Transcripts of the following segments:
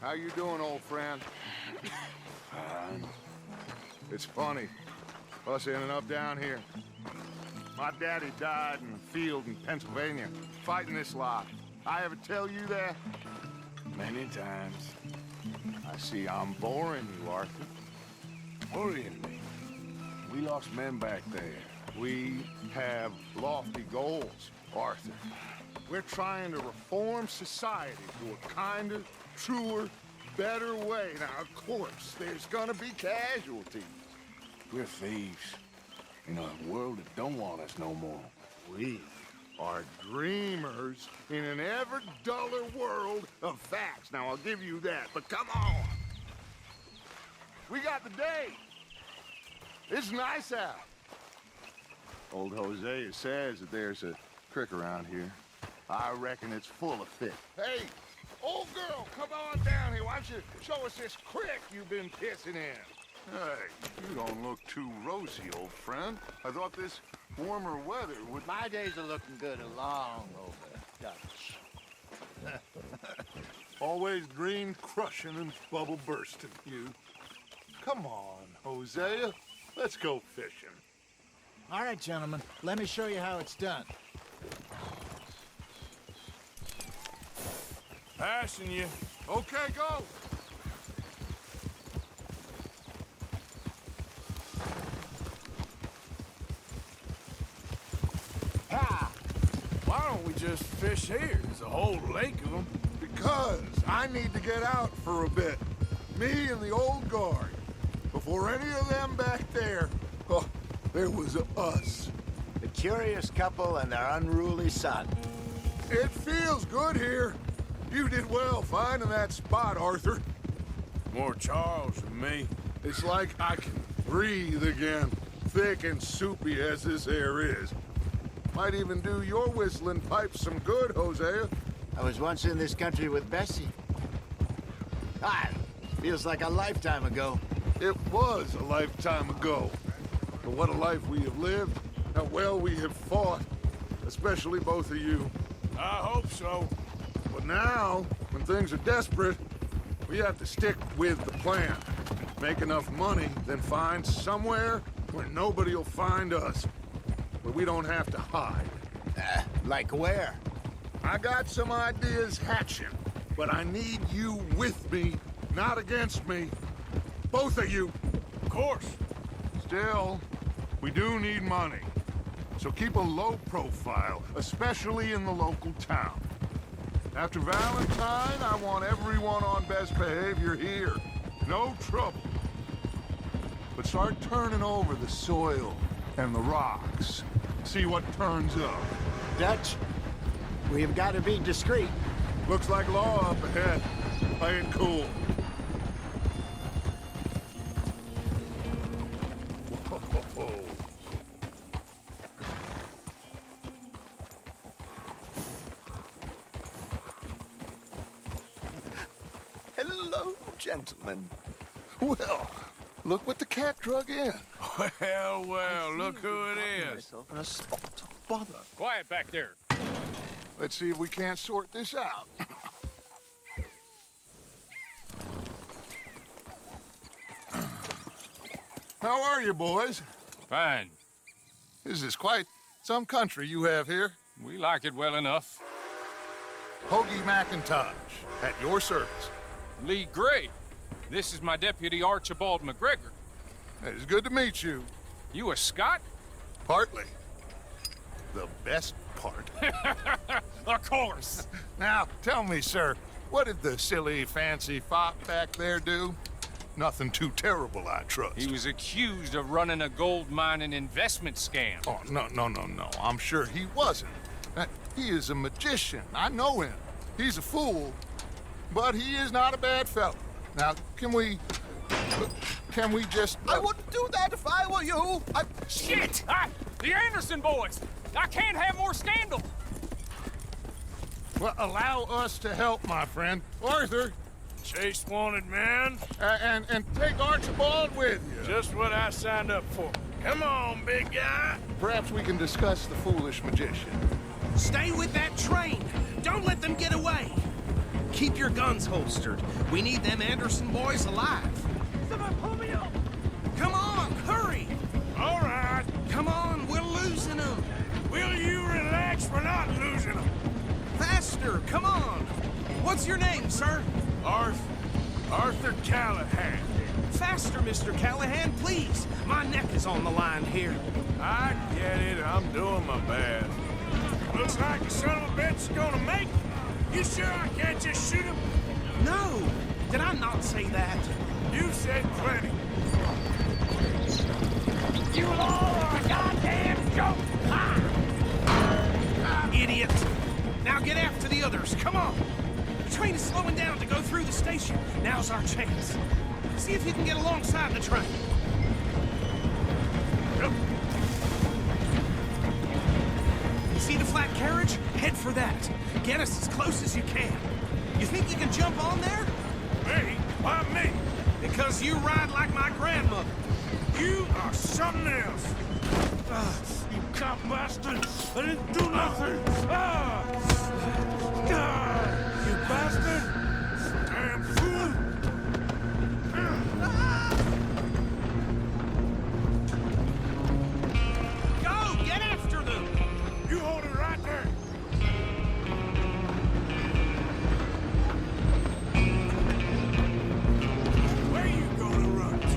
How you doing, old friend? It's funny, us ending up down here. My daddy died in a field in Pennsylvania, fighting this lot. I ever tell you that? Many times. I see I'm boring you, Arthur. Worrying me. We lost men back there. We have lofty goals, Arthur. We're trying to reform society to a kinder, truer, better way. Now, of course, there's gonna be casualties. We're thieves. In a world that don't want us no more. We are dreamers in an ever duller world of facts. Now, I'll give you that, but come on. We got the day. It's nice out. Old Hosea says that there's a creek around here. I reckon it's full of fish. Hey, old girl, come on down here. Why don't you show us this creek you've been pissing in? Hey, you don't look too rosy, old friend. I thought this warmer weather would... My days are looking good along over Dutch. Always green crushing and bubble bursting, you. Come on, Hosea. Let's go fishing. All right, gentlemen, let me show you how it's done. Passing you. Okay, go. Ha! Why don't we just fish here? There's a whole lake of them. Because I need to get out for a bit. Me and the old guard. Before any of them back there, oh, there was us. The curious couple and their unruly son. It feels good here. You did well finding that spot, Arthur. More Charles than me. It's like I can breathe again, thick and soupy as this air is. Might even do your whistling pipes some good, Hosea. I was once in this country with Bessie. Feels like a lifetime ago. It was a lifetime ago. But what a life we have lived, how well we have fought, especially both of you. I hope so. But now, when things are desperate, we have to stick with the plan. Make enough money, then find somewhere where nobody will find us. Where we don't have to hide. Like where? I got some ideas hatching, but I need you with me, not against me. Both of you. Of course. Still, we do need money. So keep a low profile, especially in the local town. After Valentine, I want everyone on best behavior here. No trouble. But start turning over the soil and the rocks. See what turns up. Dutch, we've got to be discreet. Looks like law up ahead. Play it cool. Hello, gentlemen. Well, look what the cat drug in. Well, well, look who it is. Myself in a spot. Bother. Quiet back there. Let's see if we can't sort this out. How are you, boys? Fine. This is quite some country you have here. We like it well enough. Hoagie McIntosh, at your service. Lee Gray. This is my deputy Archibald McGregor. It's good to meet you. You a Scot? Partly. The best part. Of course. Now, tell me, sir, what did the silly, fancy fop back there do? Nothing too terrible, I trust. He was accused of running a gold mining investment scam. Oh, no. I'm sure he wasn't. He is a magician. I know him. He's a fool, but he is not a bad fellow. Now, can we just... I wouldn't do that if I were you. Shit! The Anderson boys! I can't have more scandal! Well, allow us to help, my friend. Arthur, Chase wanted man. and take Archibald with you. Just what I signed up for. Come on, big guy. Perhaps we can discuss the foolish magician. Stay with that train! Don't let them get away! keep your guns holstered. We need them Anderson boys alive. Someone pull me up! Come on, hurry! All right. Come on, we're losing them. Will you relax? We're not losing them. Faster, come on. What's your name, sir? Arthur Callahan. Faster, Mr. Callahan, please. My neck is on the line here. I get it. I'm doing my best. Looks like the son of a bitch is gonna make it. You sure I can't just shoot him? No, did I not say that? You said plenty. You all are a goddamn joke! Idiot. Now get after the others, come on. The train is slowing down to go through the station. Now's our chance. See if you can get alongside the train. See the flat carriage? Head for that. Get us as close as you can. You think you can jump on there? Me? Why me? Because you ride like my grandmother. You are something else. You cop bastard! I didn't do nothing! You bastard! Damn fool! Go, get after them! You hold it right there! Where you gonna run to?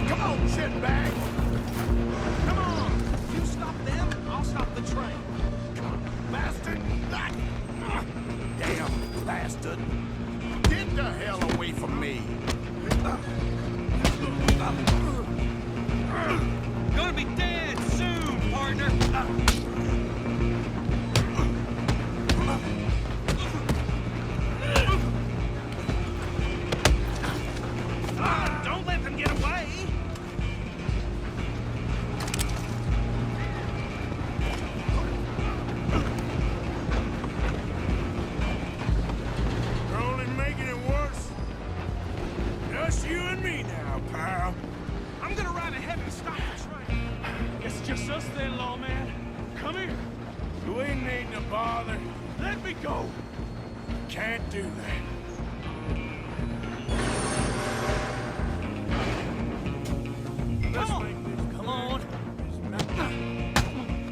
Come on, shitbag! Come on! You stop them, I'll stop the train. Bastard! Damn bastard! Get the hell away from me! Gonna be dead soon, partner. Don't let them get away. You're only making it worse. Just you and me now, pal. I'm gonna ride ahead and stop the train. It's just us then, lawman. Come here. You ain't need to bother. Let me go. Can't do that. Let's make this Come on.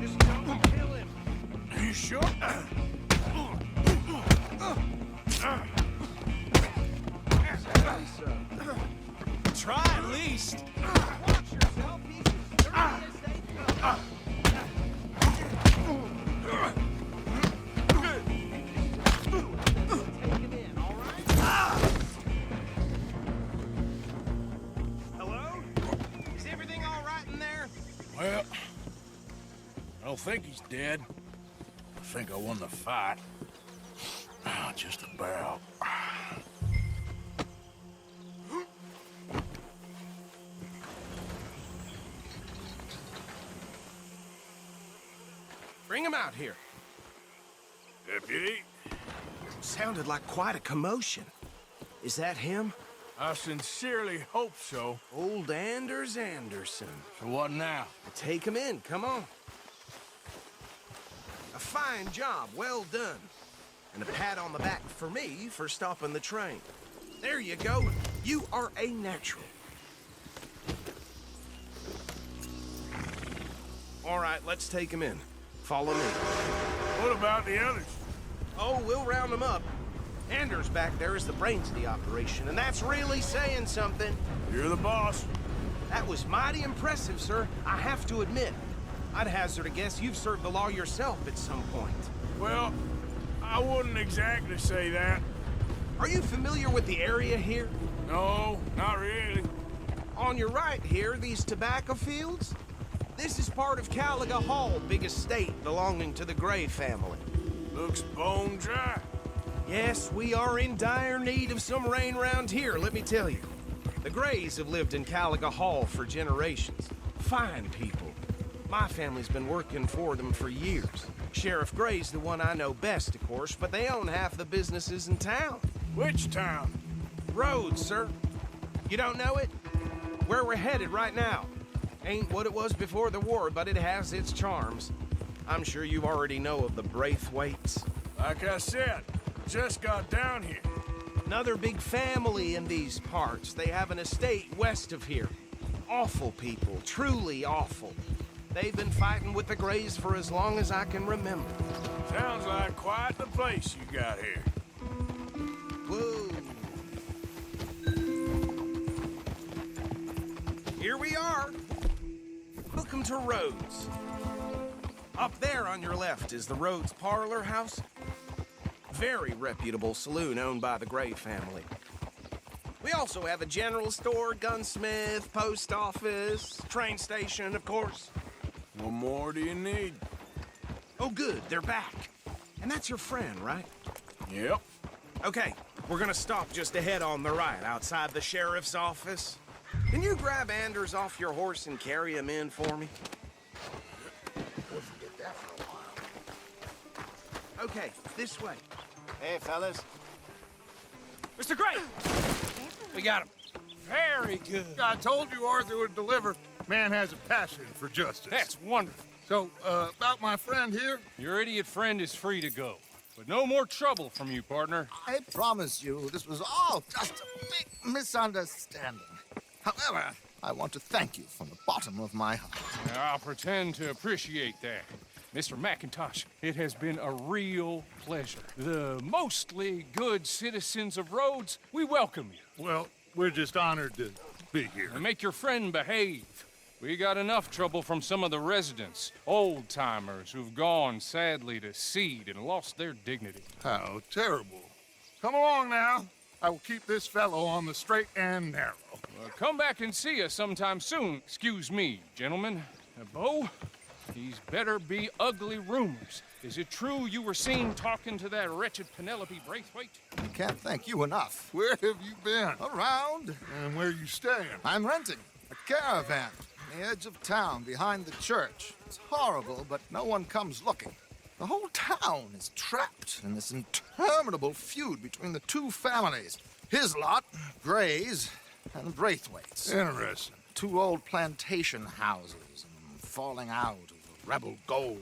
Just don't kill him. Are you sure? Try at least. Watch yourself, Hello? Is everything all right in there? Well, I don't think he's dead. I think I won the fight. Just about. Bring him out here. Deputy, Sounded like quite a commotion. Is that him? I sincerely hope so. Old Anders Anderson. So what now? Take him in, come on. A fine job, well done. And a pat on the back for me for stopping the train. There you go. You are a natural. All right, let's take him in. Follow me. What about the others? Oh, we'll round them up. Anders back there is the brains of the operation, and that's really saying something. You're the boss. That was mighty impressive, sir. I have to admit. I'd hazard a guess you've served the law yourself at some point. Well, I wouldn't exactly say that. Are you familiar with the area here? No, not really. On your right here, these tobacco fields? This is part of Caliga Hall, big estate belonging to the Gray family. Looks bone dry. Yes, we are in dire need of some rain round here, let me tell you. The Grays have lived in Caliga Hall for generations. Fine people. My family's been working for them for years. Sheriff Gray's the one I know best, of course, but they own half the businesses in town. Which town? Rhodes, sir. You don't know it? Where we're headed right now. Ain't what it was before the war, but it has its charms. I'm sure you already know of the Braithwaites. Like I said, just got down here. Another big family in these parts. They have an estate west of here. Awful people, truly awful. They've been fighting with the Greys for as long as I can remember. Sounds like quite the place you got here. Whoa. Here we are. Welcome to Rhodes. Up there on your left is the Rhodes Parlor House. Very reputable saloon owned by the Gray family. We also have a general store, gunsmith, post office, train station, of course. What more do you need? Oh, good, they're back. And that's your friend, right? Yep. Okay, we're gonna stop just ahead on the right, outside the sheriff's office. Can you grab Anders off your horse and carry him in for me? We'll forget that for a while. Okay, this way. Hey, fellas. Mr. Gray! We got him. Very good. I told you Arthur would deliver. Man has a passion for justice. That's wonderful. So, about my friend here? Your idiot friend is free to go. But no more trouble from you, partner. I promise you, this was all just a big misunderstanding. However, I want to thank you from the bottom of my heart. I'll pretend to appreciate that. Mr. McIntosh, it has been a real pleasure. The mostly good citizens of Rhodes, we welcome you. Well, we're just honored to be here. And make your friend behave. We got enough trouble from some of the residents, old-timers who've gone, sadly, to seed and lost their dignity. How terrible. Come along now. I will keep this fellow on the straight and narrow. Well, come back and see us sometime soon. Excuse me, gentlemen. Bo, these better be ugly rumors. Is it true you were seen talking to that wretched Penelope Braithwaite? I can't thank you enough. Where have you been? Around, And where you staying? I'm renting a caravan on the edge of town behind the church. It's horrible, but no one comes looking. The whole town is trapped in this interminable feud between the two families. His lot, Gray's, and the Braithwaites. Interesting. Two old plantation houses, and falling out over rebel gold,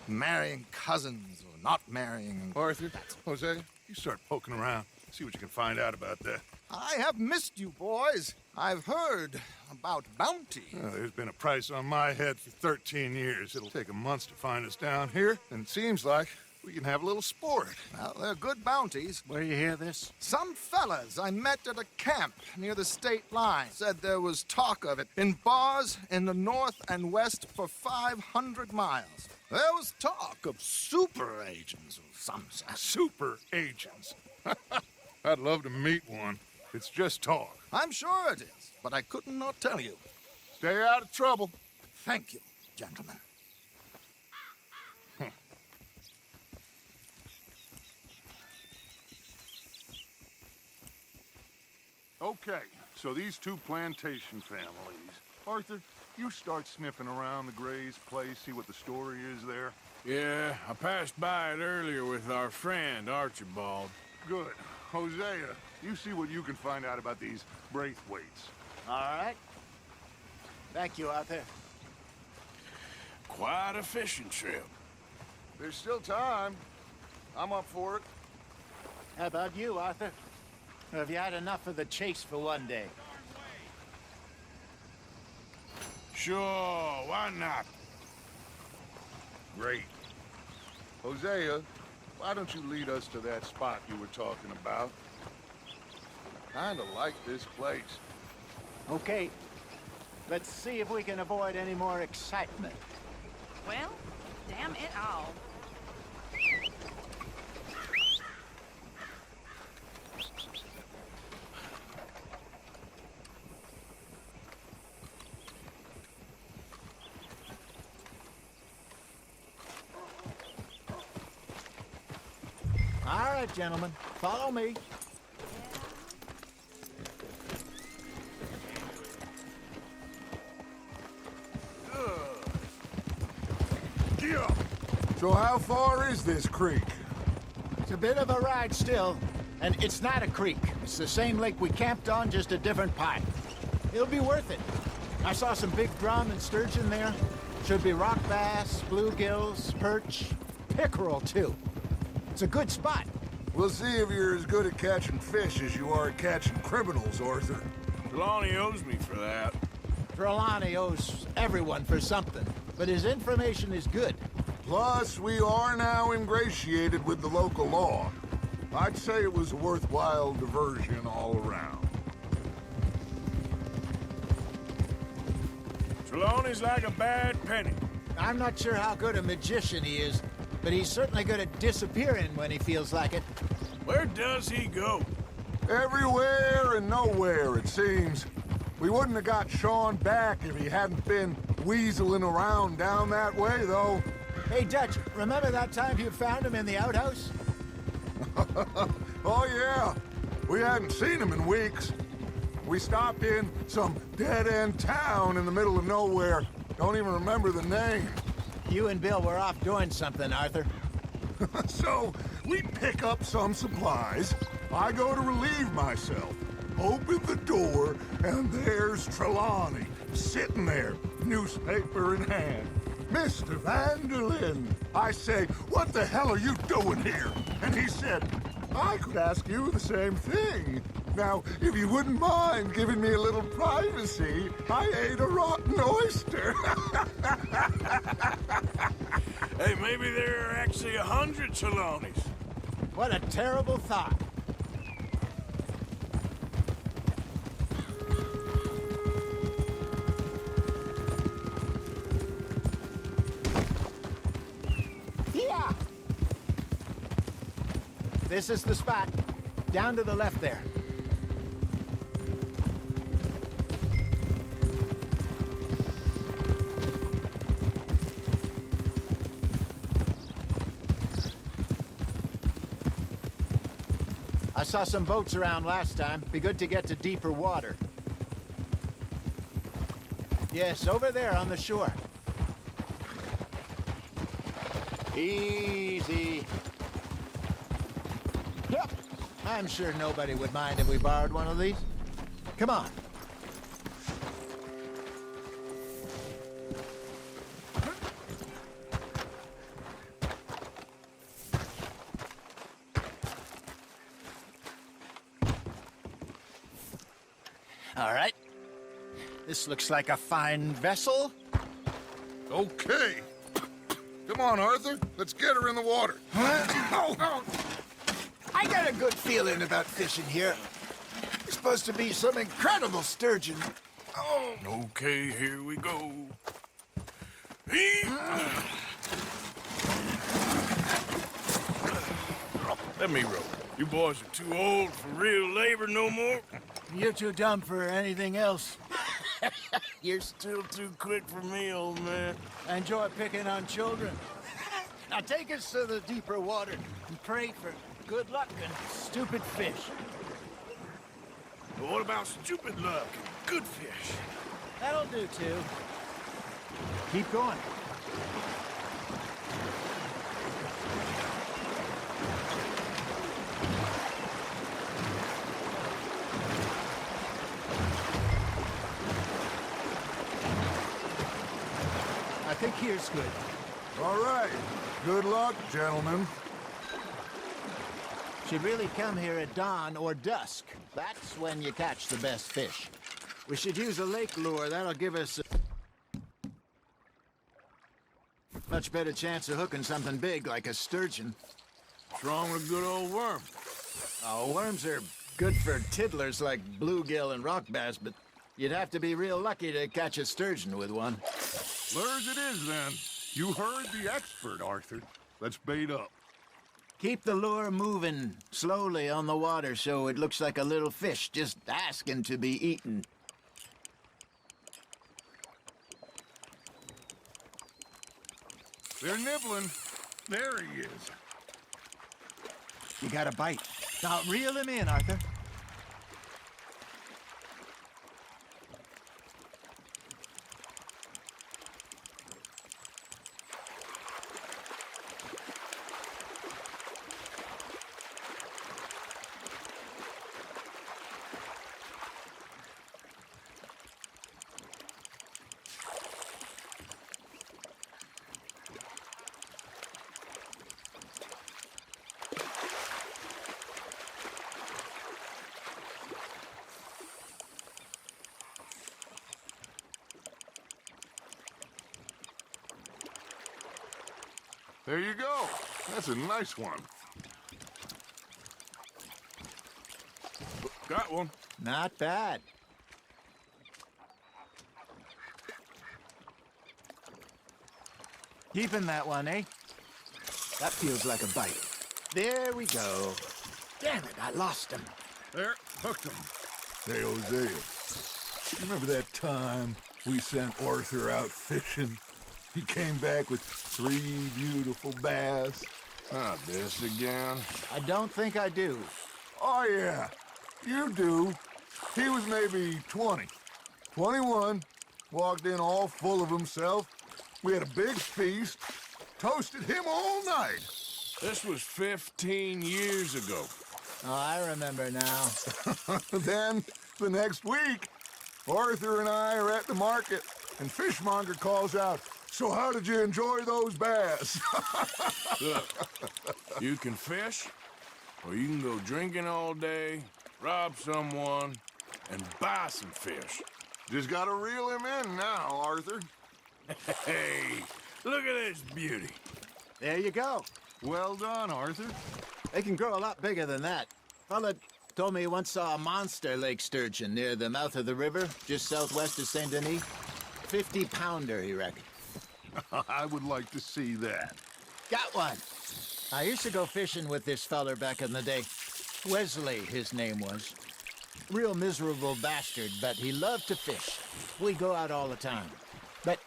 marrying cousins or not marrying. Arthur, Jose, you start poking around. See what you can find out about that. I have missed you, boys. I've heard about bounty. There's been a price on my head for 13 years. It'll take 'em months to find us down here, and it seems like we can have a little sport. Well, they're good bounties. Where you hear this? Some fellas I met at a camp near the state line said there was talk of it in bars in the north and west for 500 miles. There was talk of super agents of some sort. Super agents. I'd love to meet one. It's just talk. I'm sure it is, but I couldn't not tell you. Stay out of trouble. Thank you, gentlemen. Okay, so these two plantation families. Arthur, you start sniffing around the Gray's place, see what the story is there. Yeah, I passed by it earlier with our friend, Archibald. Good. Hosea, you see what you can find out about these Braithwaites. All right. Thank you, Arthur. Quite a fishing trip. There's still time. I'm up for it. How about you, Arthur? Or have you had enough of the chase for one day? Sure, why not? Great. Hosea, why don't you lead us to that spot you were talking about? Kinda like this place. Okay. Let's see if we can avoid any more excitement. Well, damn it all. All right, gentlemen. Follow me. Yeah. So how far is this creek? It's a bit of a ride still, and it's not a creek. It's the same lake we camped on, just a different part. It'll be worth it. I saw some big drum and sturgeon there. Should be rock bass, bluegills, perch, pickerel, too. It's a good spot. We'll see if you're as good at catching fish as you are at catching criminals, Arthur. Trelawney owes me for that. Trelawney owes everyone for something, but his information is good. Plus, we are now ingratiated with the local law. I'd say it was a worthwhile diversion all around. Trelawney's like a bad penny. I'm not sure how good a magician he is, but he's certainly good at disappearing when he feels like it. Where does he go? Everywhere and nowhere, it seems. We wouldn't have got Sean back if he hadn't been weaseling around down that way, though. Hey, Dutch, remember that time you found him in the outhouse? Oh, yeah. We hadn't seen him in weeks. We stopped in some dead-end town in the middle of nowhere. Don't even remember the name. You and Bill were off doing something, Arthur. So, we pick up some supplies. I go to relieve myself. Open the door, and there's Trelawney, sitting there, newspaper in hand. Mr. Vanderlyn. I say, what the hell are you doing here? And he said, I could ask you the same thing. Now, if you wouldn't mind giving me a little privacy, I ate a rotten oyster. Hey, maybe there are actually 100 Trelawneys. What a terrible thought. Yeah! This is the spot. Down to the left there. I saw some boats around last time. Be good to get to deeper water. Yes, over there on the shore. Easy. Yep. I'm sure nobody would mind if we borrowed one of these. Come on. All right. This looks like a fine vessel. Okay. Come on, Arthur. Let's get her in the water. I got a good feeling about fishing here. It's supposed to be some incredible sturgeon. Oh. Okay, here we go. Let me row. You boys are too old for real labor no more. You're too dumb for anything else. You're still too quick for me, old man. I enjoy picking on children. Now take us to the deeper water and pray for good luck and stupid fish. But what about stupid luck and good fish? That'll do, too. Keep going. I think here's good. All right. Good luck, gentlemen. Should really come here at dawn or dusk. That's when you catch the best fish. We should use a lake lure. That'll give us a much better chance of hooking something big like a sturgeon. What's wrong with a good old worm? Oh, worms are good for tiddlers like bluegill and rock bass, but you'd have to be real lucky to catch a sturgeon with one. Lures it is, then. You heard the expert, Arthur. Let's bait up. Keep the lure moving slowly on the water so it looks like a little fish just asking to be eaten. They're nibbling. There he is. You got a bite. Now reel him in, Arthur. There you go. That's a nice one. Got one. Not bad. Keeping that one, eh? That feels like a bite. There we go. Damn it, I lost him. There, hooked him. Hey, Hosea. Remember that time we sent Arthur out fishing? He came back with 3 beautiful bass. Not this again. I don't think I do. Oh, yeah. You do. He was maybe 20. 21. Walked in all full of himself. We had a big feast. Toasted him all night. This was 15 years ago. Oh, I remember now. Then, the next week, Arthur and I are at the market, and Fishmonger calls out, "So how did you enjoy those bass?" Look, you can fish, or you can go drinking all day, rob someone, and buy some fish. Just gotta reel him in now, Arthur. Hey, look at this beauty. There you go. Well done, Arthur. They can grow a lot bigger than that. Fella told me he once saw a monster lake sturgeon near the mouth of the river, just southwest of Saint Denis. 50-pounder, he reckoned. I would like to see that. Got one. I used to go fishing with this feller back in the day. Wesley, his name was. Real miserable bastard, but he loved to fish. We go out all the time. But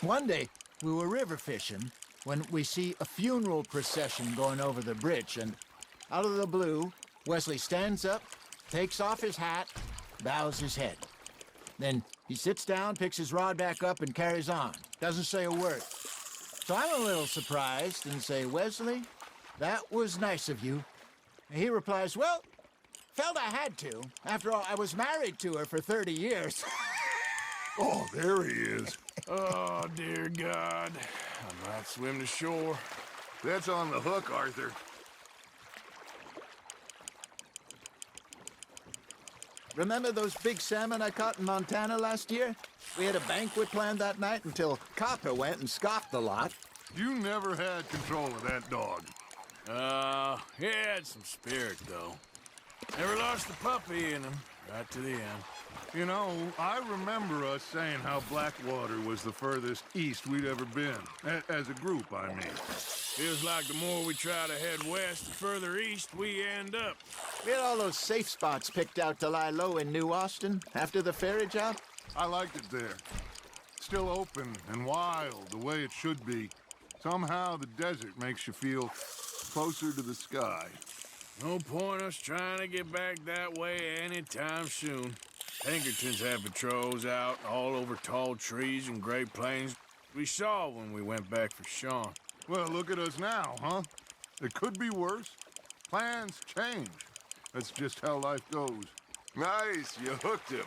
one day, we were river fishing when we see a funeral procession going over the bridge, and out of the blue, Wesley stands up, takes off his hat, bows his head. Then he sits down, picks his rod back up, and carries on. Doesn't say a word. So I'm a little surprised and say, "Wesley, that was nice of you." And he replies, "Well, felt I had to. After all, I was married to her for 30 years. Oh, there he is. Oh, dear God. I might swim to shore. That's on the hook, Arthur. Remember those big salmon I caught in Montana last year? We had a banquet planned that night until Copper went and scoffed the lot. You never had control of that dog. He had some spirit, though. Never lost the puppy in him, right to the end. You know, I remember us saying how Blackwater was the furthest east we'd ever been. As a group, I mean. Feels like the more we try to head west, the further east we end up. We had all those safe spots picked out to lie low in New Austin after the ferry job. I liked it there. Still open and wild, the way it should be. Somehow the desert makes you feel closer to the sky. No point us trying to get back that way anytime soon. Pinkertons have patrols out all over tall trees and Great Plains. We saw when we went back for Sean. Well, look at us now, huh? It could be worse. Plans change. That's just how life goes. Nice, you hooked him.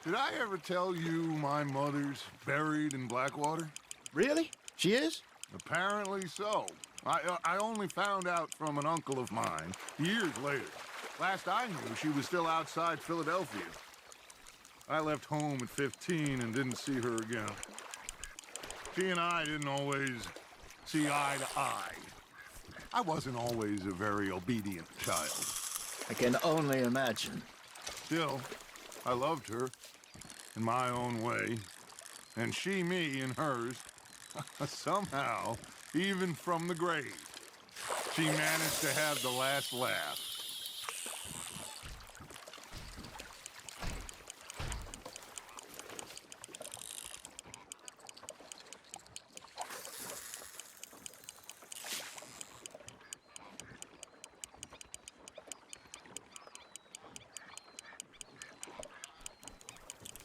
Did I ever tell you my mother's buried in Blackwater? Really? She is? Apparently so. I only found out from an uncle of mine years later. Last I knew, she was still outside Philadelphia. I left home at 15 and didn't see her again. She and I didn't always see eye to eye. I wasn't always a very obedient child. I can only imagine. Still, I loved her in my own way, and she me in hers. Somehow, even from the grave, she managed to have the last laugh.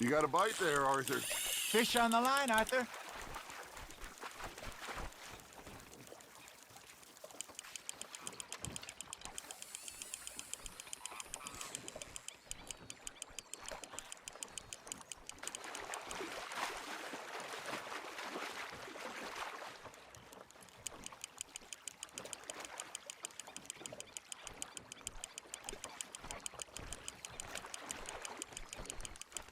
You got a bite there, Arthur. Fish on the line, Arthur.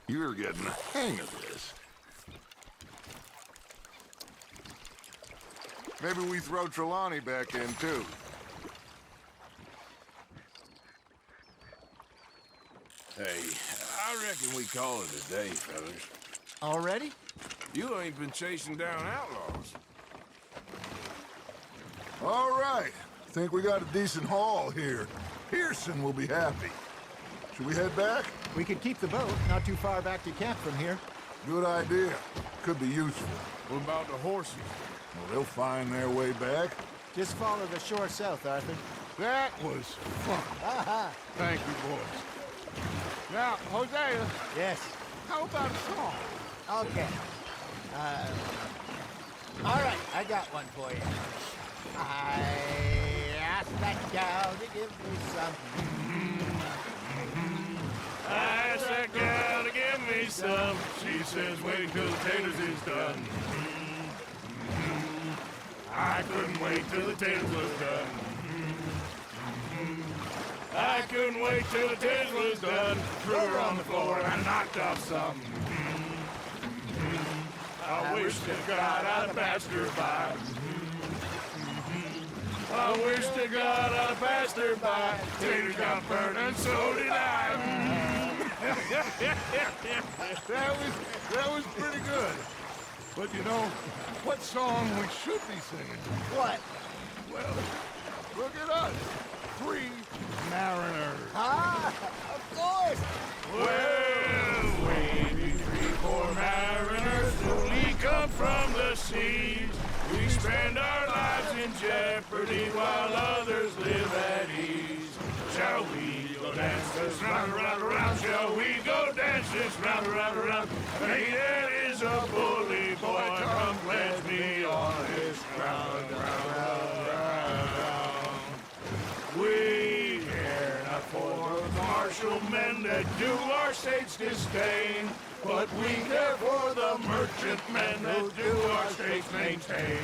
You're getting the hang of this. Maybe we throw Trelawney back in, too. Hey, I reckon we call it a day, fellas. Already? You ain't been chasing down outlaws. All right. Think we got a decent haul here. Pearson will be happy. Should we head back? We could keep the boat not too far back to camp from here. Good idea. Could be useful. What about the horses? Well, they'll find their way back. Just follow the shore south, Arthur. That was fun. Thank you, boys. Now, Hosea, Yes. how about a song? Okay. All right, I got one for you. I asked that gal to give me some. I asked that gal to give me some. She says wait till the taters is done. I couldn't wait till the taters was done. I couldn't wait till the taters was done. Threw her on the floor and I knocked off some. I wish to God I'd have passed her by. I wish to God I'd have passed her by. Taters got burned and so did I. That was pretty good. But you know, what song we should be singing? What? Well, look at us. Free mariners. Ah, of course. Well, we be 3-4 mariners, we come from the seas. We spend our lives in jeopardy while others live at ease. Shall we go dance this round, around, around? Shall we go dance this round, around, around? Hey, that is a bully boy, come pledge me on this ground, ground. We care not for the martial men that do our state's disdain, but we care for the merchant men that do our state's maintain.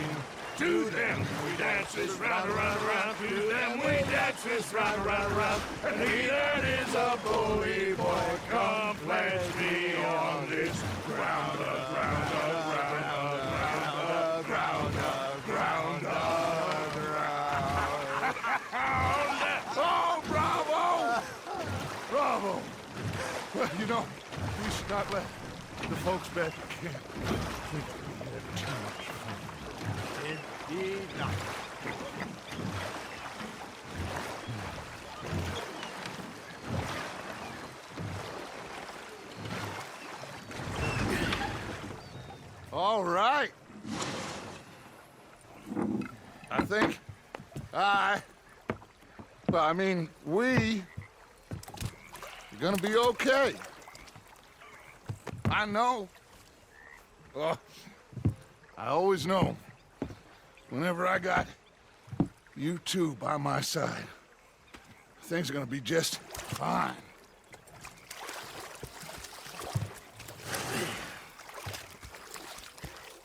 To them we dance this round, around, around. To them we dance this round, around, around. And he that is a bully boy, come pledge me on this ground, ground, ground, ground, ground, ground. Oh, bravo! Bravo! Well, you know, we should not let the folks back at camp think we had too much fun. Indeed not. All right. I think we are gonna be okay. I know. I always know. Whenever I got you two by my side, things are gonna be just fine.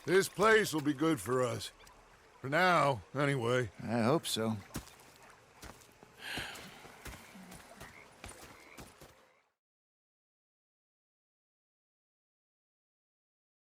This place will be good for us. For now, anyway. I hope so.